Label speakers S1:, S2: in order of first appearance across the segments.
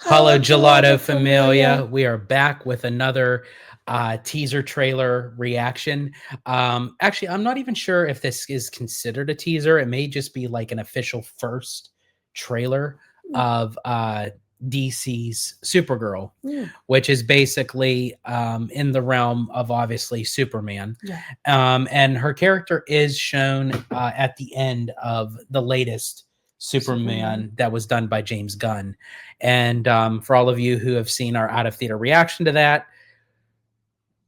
S1: Hello,
S2: Hello,
S1: Gelato
S2: Gelato
S1: Familia.
S2: Familia.
S1: We are back with another teaser trailer reaction. Actually, I'm not even sure if this is considered a teaser. It may just be like an official first trailer of DC's Supergirl,
S2: Mm,
S1: which is basically in the realm of obviously Superman.
S2: yeah.
S1: And her character is shown at the end of the latest Superman that was done by James Gunn. And for all of you who have seen our out of theater reaction to that,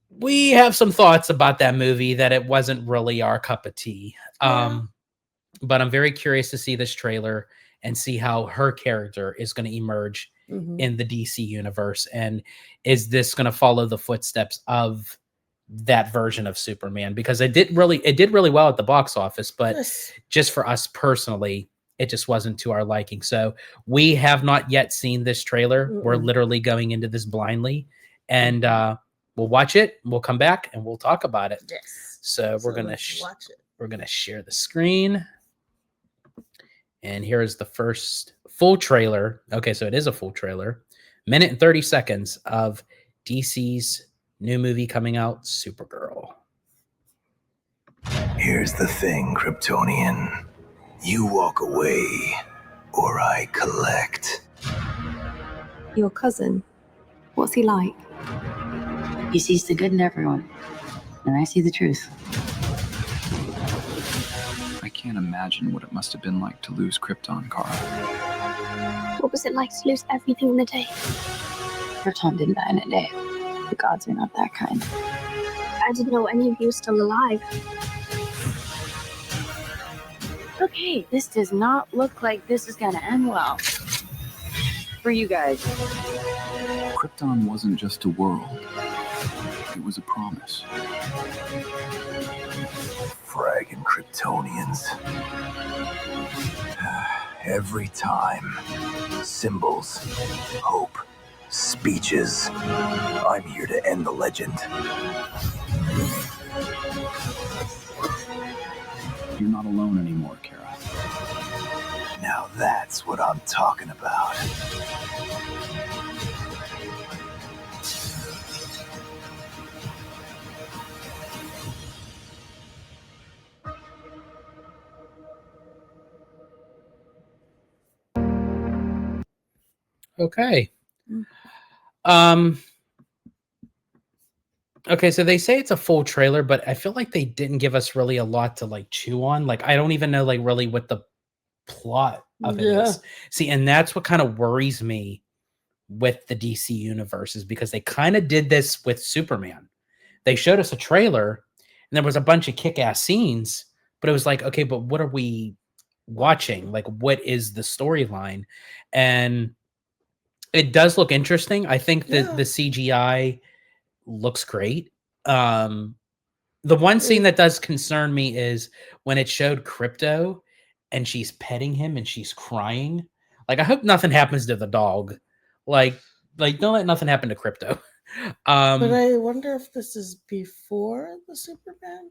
S1: we have some thoughts about that movie that it wasn't really our cup of tea. But I'm very curious to see this trailer and see how her character is going to emerge in the DC universe. And is this going to follow the footsteps of that version of Superman? Because it did really well at the box office, but
S2: Yes.
S1: just for us personally, it just wasn't to our liking. So we have not yet seen this trailer. We're literally going into this blindly, and we'll watch it. We'll come back and we'll talk about it.
S2: Yes.
S1: So we're gonna
S2: watch it.
S1: we're gonna share the screen, and here is the first full trailer. Okay, so it is a full trailer, minute and 30 seconds of DC's new movie coming out, Supergirl.
S3: Here's the thing, Kryptonian. You walk away, or I collect.
S4: Your cousin, what's he like?
S5: He sees the good in everyone, and I see the truth.
S6: I can't imagine what it must have been like to lose Krypton, Kara.
S4: What was it like to lose everything in a day?
S5: Krypton didn't die in a day. The gods are not that kind.
S4: I didn't know any of you were still alive.
S5: Okay, this does not look like this is gonna end well. For you guys.
S6: Krypton wasn't just a world. It was a promise.
S3: Fragging Kryptonians. Every time. Symbols. Hope. Speeches. I'm here to end the legend.
S6: You're not alone anymore, Kara.
S3: Now that's what I'm talking about.
S1: Okay. Okay, so they say it's a full trailer, but I feel like they didn't give us really a lot to like chew on. Like I don't even know like really what the plot of it is. See, and that's what kind of worries me with the DC universe, is because they kind of did this with Superman. They showed us a trailer and there was a bunch of kick-ass scenes, but it was like, okay, but what are we watching? Like, what is the storyline? And it does look interesting. I think that the CGI looks great. The one scene that does concern me is when it showed Krypto and she's petting him and she's crying. Like, I hope nothing happens to the dog. Like don't let nothing happen to Krypto.
S2: But I wonder if this is before the Superman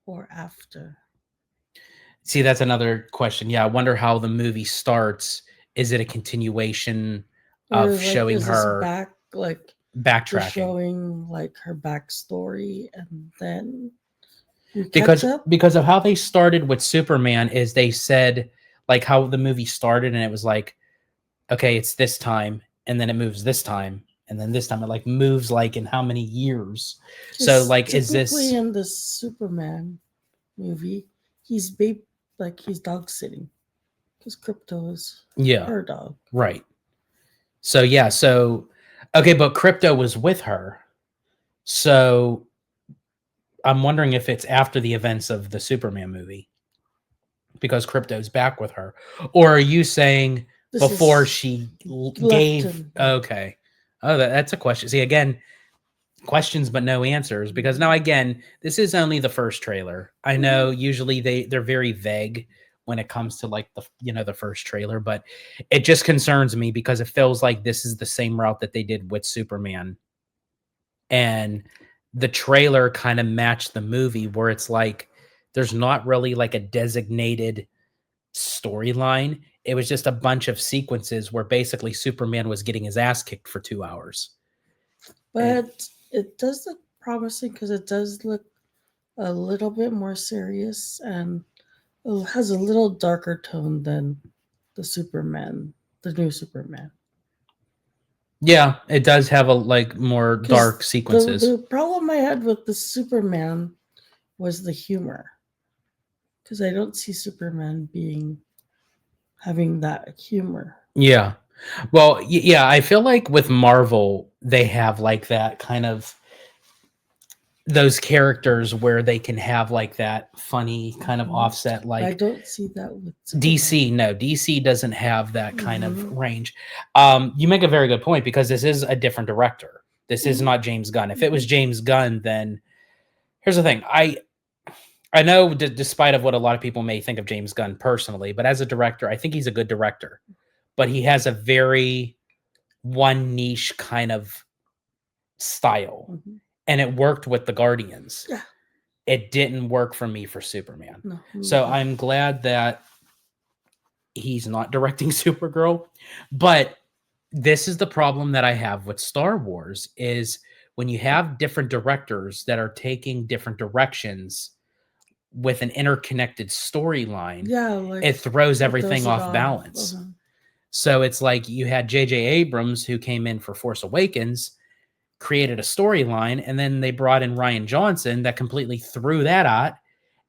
S2: or after.
S1: See, that's another question. Yeah, I wonder how the movie starts. Is it a continuation of
S2: Or,
S1: showing
S2: is this
S1: her
S2: back, like
S1: backtracking?
S2: showing like her backstory, and then you
S1: because
S2: catch up?
S1: because of how they started with Superman, is they said like how the movie started and it was like, okay, it's this time and then it moves this time and then this time it like moves like in how many years. So like, is this
S2: Typically in the Superman movie, he's he's dog sitting because Krypto is her dog.
S1: Right. So yeah, so okay, but Krypto was with her. So I'm wondering if it's after the events of the Superman movie because Krypto's back with her. Or are you saying
S2: This
S1: before
S2: is
S1: she
S2: left
S1: gave
S2: him.
S1: Okay. Oh, that's a question. See, again, questions but no answers, because now again, this is only the first trailer. I know usually they're very vague when it comes to like the first trailer, but it just concerns me because it feels like this is the same route that they did with Superman. And the trailer kind of matched the movie, where it's like there's not really like a designated storyline. It was just a bunch of sequences where basically Superman was getting his ass kicked for 2 hours.
S2: But it does look promising because it does look a little bit more serious and it has a little darker tone than the new Superman.
S1: Yeah, it does have a more
S2: 'Cause
S1: dark sequences.
S2: The problem I had with the Superman was the humor. Because I don't see Superman having that humor.
S1: Yeah. Well, yeah, I feel like with Marvel, they have that kind of those characters where they can have that funny kind of offset.
S2: I don't see that with Superman.
S1: DC, no, DC doesn't have that kind of
S2: Mhm.
S1: range. You make a very good point because this is a different director. This is not James Gunn. If it was James Gunn, then here's the thing. I know despite of what a lot of people may think of James Gunn personally, but as a director, I think he's a good director. But he has a very one niche kind of style.
S2: Mhm.
S1: And it worked with the Guardians.
S2: Yeah.
S1: It didn't work for me for Superman.
S2: No,
S1: So I'm glad that he's not directing Supergirl. But this is the problem that I have with Star Wars is when you have different directors that are taking different directions with an interconnected storyline, it throws everything off balance.
S2: Uh-huh.
S1: So it's like you had J.J. Abrams, who came in for Force Awakens, created a storyline, and then they brought in Rian Johnson that completely threw that out.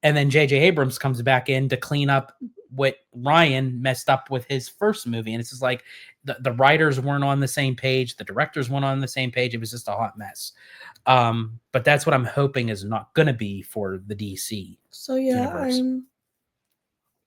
S1: And then J.J. Abrams comes back in to clean up what Ryan messed up with his first movie. And it's just like the writers weren't on the same page. The directors weren't on the same page. It was just a hot mess. But that's what I'm hoping is not going to be for the DC.
S2: So yeah,
S1: universe.
S2: I'm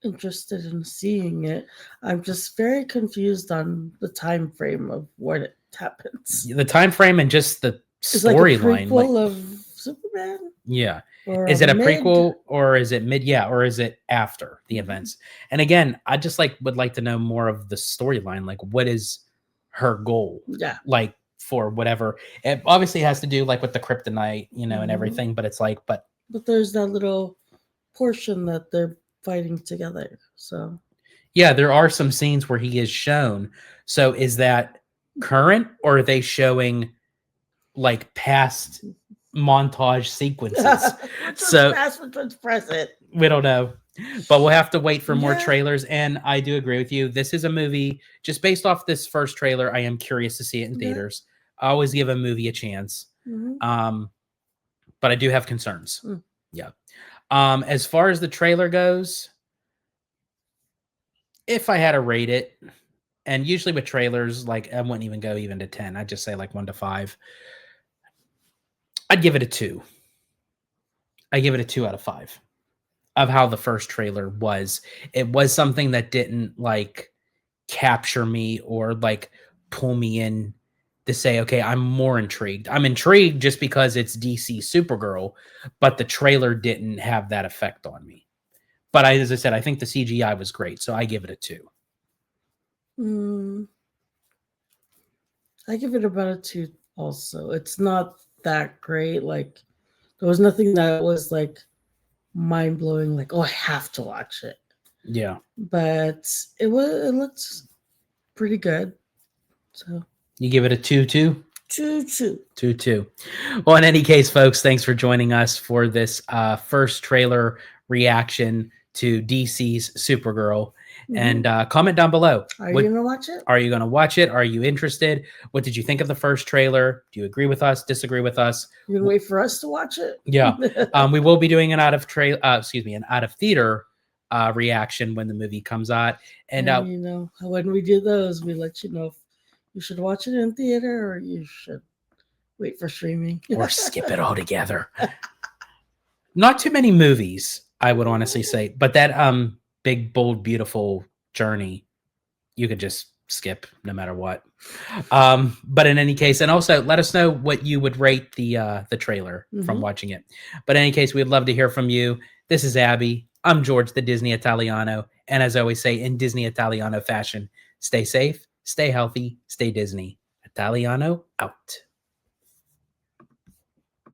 S2: interested in seeing it. I'm just very confused on the time frame of when it happens.
S1: The time frame and just the
S2: It's like a
S1: storyline.
S2: prequel of Superman.
S1: Yeah.
S2: Or
S1: Is it a
S2: mid?
S1: prequel or is it mid? Yeah. Or is it after the
S2: Mhm.
S1: events? And again, I just would like to know more of the storyline. What is her goal?
S2: Yeah.
S1: For whatever. It obviously has to do with the kryptonite, and
S2: Mhm.
S1: everything, but it's but
S2: there's that little portion that they're fighting together. So
S1: yeah, there are some scenes where he is shown. So is that current or are they showing past montage sequences?
S2: which
S1: So-
S2: was past, which was present.
S1: We don't know, but we'll have to wait for more
S2: Yeah.
S1: trailers. And I do agree with you. This is a movie just based off this first trailer. I am curious to see it in
S2: Yeah.
S1: theaters. I always give a movie a chance.
S2: Mhm.
S1: But I do have concerns.
S2: Mm.
S1: Yeah. As far as the trailer goes, if I had to rate it, and usually with trailers, I wouldn't even go even to 10. I'd just say 1 to 5. I'd give it a 2. I give it a 2 out of 5 of how the first trailer was. It was something that didn't capture me or pull me in to say, okay, I'm more intrigued. I'm intrigued just because it's DC Supergirl, but the trailer didn't have that effect on me. But as I said, I think the CGI was great, so I give it a 2.
S2: I give it about a 2 also. It's not that great. There was nothing that was mind blowing, oh, I have to watch it.
S1: Yeah.
S2: But it looked pretty good. So
S1: You give it a 2 too?
S2: 2.
S1: 2. Well, in any case, folks, thanks for joining us for this first trailer reaction to DC's Supergirl.
S2: Mhm.
S1: And comment down below.
S2: Are you gonna watch it?
S1: Are you going to watch it? Are you interested? What did you think of the first trailer? Do you agree with us? Disagree with us?
S2: You gonna wait for us to watch it?
S1: Yeah. We will be doing an out of theater reaction when the movie comes out. And
S2: when we do those, we let you know if you should watch it in theater or you should wait for streaming.
S1: or skip it altogether. Not too many movies, I would honestly say, but that Big Bold Beautiful Journey, you could just skip no matter what. But in any case, and also let us know what you would rate the trailer from watching it. But in any case, we'd love to hear from you. This is Abby. I'm George, the Disney Italiano, and as I always say, in Disney Italiano fashion, stay safe, stay healthy, stay Disney. Italiano out.